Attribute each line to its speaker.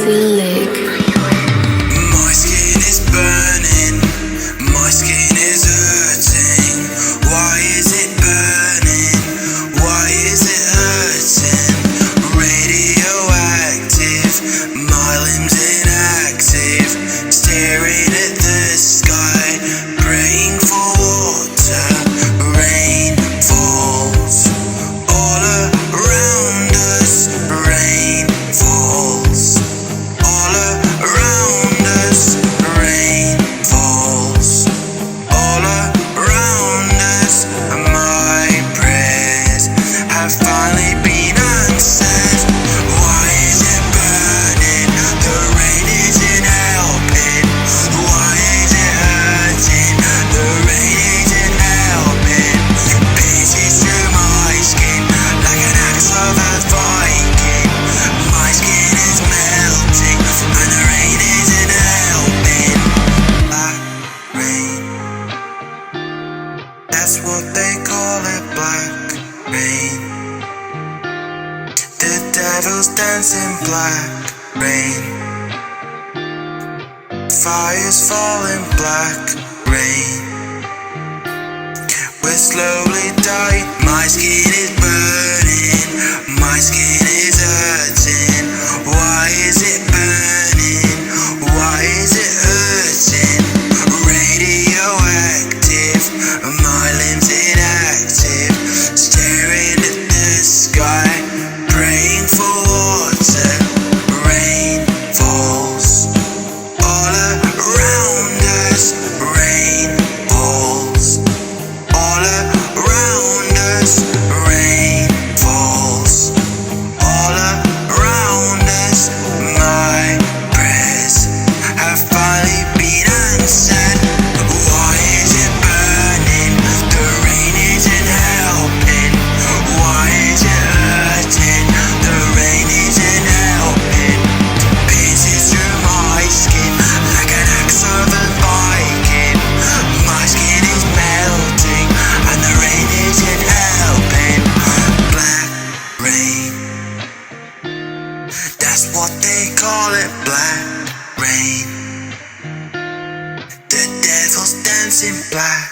Speaker 1: GAXILLIC.
Speaker 2: My skin is burning, my skin is hurting. Why is it burning? Why is it hurting? Radioactive, my limbs inactive. Staring at the sky, praying for water. Rain falls all around us. Rain falls all around us. Rain falls all around us. My prayers have finally been answered. Why is it burning? The rain isn't helping. Why is it hurting? The rain isn't helping. Pierces through my skin like an axe of a viking. My skin is melting and the rain isn't helping. Black rain, that's what they call it, black rain. The devil's dancing, black rain. Fires falling, black rain. We're slowly dying. My skin is burning, my skin is hurting. Why is it burning? Why is it hurting? Radioactive, my limbs inactive. Staring at the sky, praying for water. Rain falls all around us. Rain falls all around us. Rain falls all around us. My prayers have finally been answered. Why is it burning? The rain isn't helping. Why is it hurting? The rain isn't helping. Pierces through my skin like an axe of a viking. My skin is melting and the rain isn't helping. Black rain, that's what they call it, black rain. The devil's dancing, black